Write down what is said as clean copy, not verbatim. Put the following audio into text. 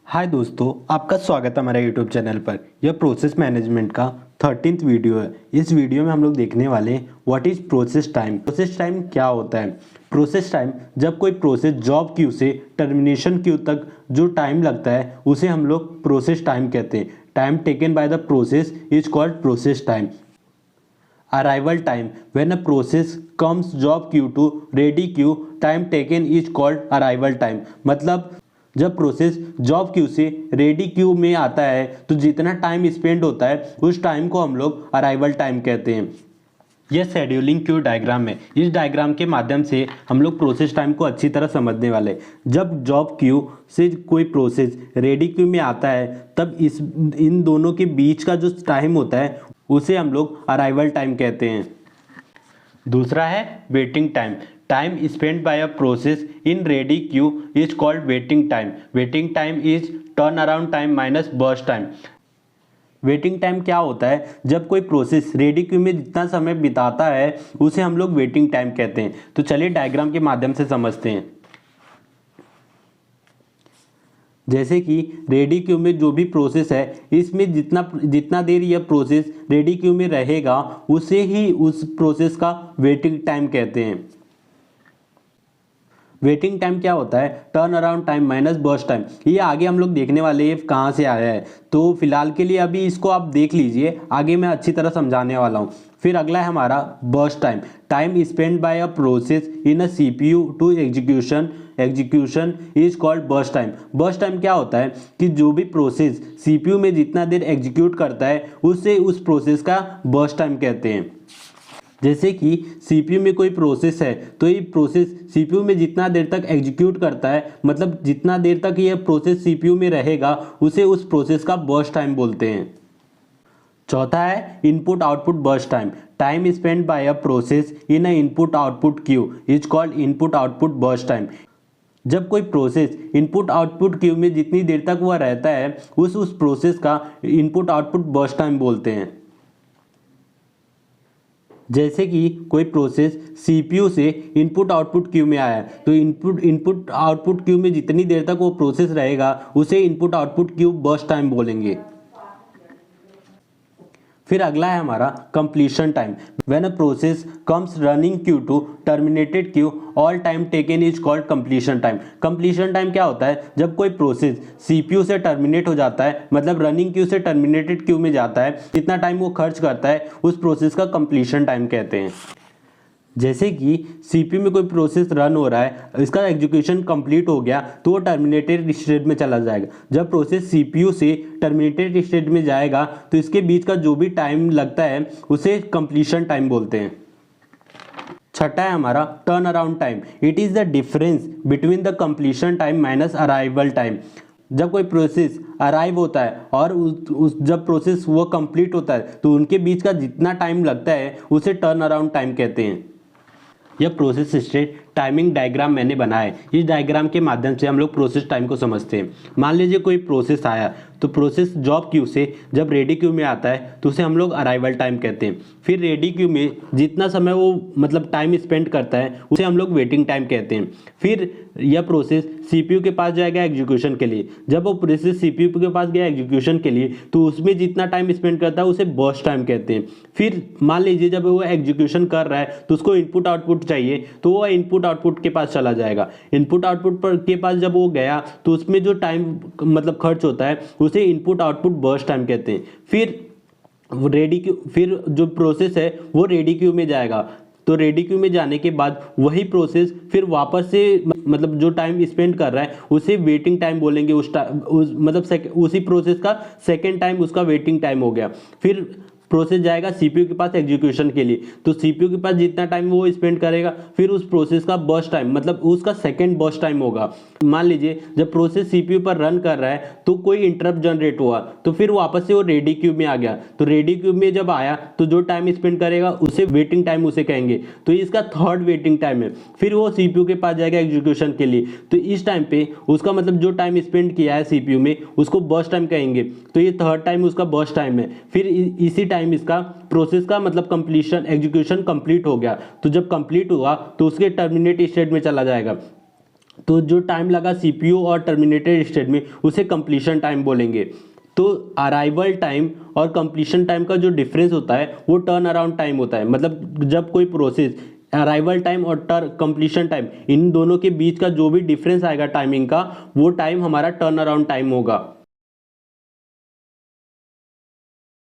हाय दोस्तों, आपका स्वागत है हमारे यूट्यूब चैनल पर। यह प्रोसेस मैनेजमेंट का 13th वीडियो है। इस वीडियो में हम लोग देखने वाले हैं what is process time. Process time क्या होता है? प्रोसेस टाइम जब कोई प्रोसेस जॉब क्यू से टर्मिनेशन क्यू तक जो टाइम लगता है उसे हम लोग प्रोसेस टाइम कहते हैं। Time taken by the process is called process time. Arrival time when a process comes job queue to ready queue, time taken is called arrival time. मतलब जब प्रोसेस जॉब क्यू से ready queue में आता है तो जितना time spend होता है उस टाइम को हम लोग अराइवल टाइम कहते हैं। यह शेड्यूलिंग क्यू डायग्राम है। इस डायग्राम के माध्यम से हम लोग प्रोसेस टाइम को अच्छी तरह समझने वाले हैं। जब जॉब क्यू से कोई प्रोसेस रेडी क्यू में आता है तब इन दोनों के बीच का जो टाइम होता है उसे हम लोग अराइवल टाइम कहते हैं। दूसरा है waiting time. Time spend by a process in ready queue is called waiting time. Waiting time is turn around time minus burst time. Waiting time क्या होता है? जब कोई प्रोसेस रेडी क्यू में जितना समय बिताता है उसे हम लोग वेटिंग टाइम कहते हैं। तो चलिए डायग्राम के माध्यम से समझते हैं। जैसे कि रेडी क्यू में जो भी प्रोसेस है इसमें जितना जितना देर यह प्रोसेस रेडी क्यू में रहेगा उसे ही उस प्रोसेस का वेटिंग टाइम कहते हैं। वेटिंग टाइम क्या होता है? Turn around time minus burst time. ये आगे हम लोग देखने वाले हैं कहाँ से आया है, तो फिलहाल के लिए अभी इसको आप देख लीजिए, आगे मैं अच्छी तरह समझाने वाला हूँ। फिर अगला है हमारा burst time. Time spend by a process in a CPU to execution is called burst time. Burst time क्या होता है कि जो भी प्रोसेस सीपीयू में जितना देर एग्जीक्यूट करता है उसे उस प्रोसेस का बर्स्ट टाइम कहते हैं। जैसे कि सीपीयू में कोई प्रोसेस है तो ये प्रोसेस सीपीयू में जितना देर तक एग्जीक्यूट करता है, मतलब जितना देर तक ये प्रोसेस सीपीयू में रहेगा उसे उस प्रोसेस का बर्स्ट टाइम बोलते हैं। चौथा है input output burst time. Time spend by a process in a input output Q is called input output burst time. जब कोई प्रोसेस इनपुट आउटपुट क्यू में जितनी देर तक वह रहता है उस प्रोसेस का इनपुट आउटपुट बर्स्ट टाइम बोलते हैं। जैसे कि कोई प्रोसेस सीपीयू से इनपुट आउटपुट क्यू में आया है तो इनपुट आउटपुट क्यू में जितनी देर तक वो प्रोसेस रहेगा उसे input output queue burst time बोलेंगे। फिर अगला है हमारा completion time. When a process comes running queue to terminated queue, all time taken is called completion time. Completion time क्या होता है? जब कोई प्रोसेस सीपीयू से टर्मिनेट हो जाता है, मतलब रनिंग क्यू से टर्मिनेटेड क्यू में जाता है, जितना टाइम वो खर्च करता है उस प्रोसेस का कंप्लीशन टाइम कहते हैं। जैसे कि सीपीयू में कोई प्रोसेस रन हो रहा है, इसका एग्जीक्यूशन कंप्लीट हो गया तो वो टर्मिनेटेड स्टेट में चला जाएगा। जब प्रोसेस सीपीयू से टर्मिनेटेड स्टेट में जाएगा तो इसके बीच का जो भी टाइम लगता है उसे कंप्लीशन टाइम बोलते हैं। छठा है हमारा turn around time. It is the difference between the completion time minus arrival time. जब कोई प्रोसेस अराइव होता है और जब प्रोसेस वो कंप्लीट होता है तो उनके बीच का जितना टाइम लगता है उसे टर्न अराउंड टाइम कहते हैं। यह प्रोसेस स्टेट टाइमिंग डायग्राम मैंने बनाया है। इस डायग्राम के माध्यम से हम लोग प्रोसेस टाइम को समझते हैं। मान लीजिए कोई प्रोसेस आया तो प्रोसेस जॉब क्यू से जब रेडी क्यू में आता है तो उसे हम लोग अराइवल टाइम कहते हैं। फिर रेडी क्यू में जितना समय वो मतलब टाइम स्पेंड करता है उसे हम लोग वेटिंग टाइम कहते हैं। फिर यह प्रोसेस सीपीयू के पास जाएगा एग्जीक्यूशन के लिए। जब वो प्रोसेस सीपीयू के पास गया एग्जीक्यूशन के लिए तो उसमें जितना टाइम स्पेंड करता है उसे बर्स्ट टाइम कहते हैं। फिर मान लीजिए जब वो एग्जीक्यूशन कर रहा है तो उसको इनपुट आउटपुट चाहिए तो वो इनपुट आउटपुट के पास चला जाएगा। इनपुट आउटपुट पर के पास जब वो गया तो उसमें जो टाइम मतलब खर्च होता है उसे इनपुट आउटपुट बर्स्ट टाइम कहते हैं। फिर जो प्रोसेस है वो रेडी क्यू में जाएगा तो रेडी क्यू में जाने के बाद वही प्रोसेस फिर वापस से मतलब जो टाइम स्पेंड कर रहा है उसे वेटिंग टाइम बोलेंगे। उसी प्रोसेस का सेकेंड टाइम उसका वेटिंग टाइम हो गया। फिर प्रोसेस जाएगा सीपीयू के पास एग्जीक्यूशन के लिए तो सीपीयू के पास जितना टाइम वो स्पेंड करेगा फिर उस प्रोसेस का बर्स्ट टाइम मतलब उसका सेकंड बर्स्ट टाइम होगा। मान लीजिए जब प्रोसेस सीपीयू पर रन कर रहा है तो कोई इंटरप्ट जनरेट हुआ तो फिर वापस से वो रेडी क्यू में आ गया तो रेडी क्यू में जब आया तो जो टाइम स्पेंड करेगा उसे वेटिंग टाइम उसे कहेंगे। तो इसका थर्ड वेटिंग टाइम है। फिर वो सीपीयू के पास जाएगा एग्जीक्यूशन के लिए तो इस टाइम पे उसका मतलब जो टाइम स्पेंड किया है सीपीयू में उसको बर्स्ट टाइम कहेंगे। तो ये थर्ड टाइम उसका बर्स्ट टाइम है। फिर इसी टाइम इसका प्रोसेस का मतलब कंप्लीशन एग्जीक्यूशन कंप्लीट हो गया तो जब कंप्लीट हुआ तो उसके टर्मिनेट स्टेट में चला जाएगा। तो जो टाइम लगा सीपीयू और टर्मिनेटेड स्टेट में उसे कंप्लीशन टाइम बोलेंगे। तो अराइवल टाइम और कंप्लीशन टाइम का जो डिफरेंस होता है वो टर्न अराउंड टाइम होता है। मतलब जब कोई प्रोसेस अराइवल टाइम और कंप्लीशन टाइम इन दोनों के बीच का जो भी डिफरेंस आएगा टाइमिंग का, वो टाइम हमारा टर्न अराउंड टाइम होगा।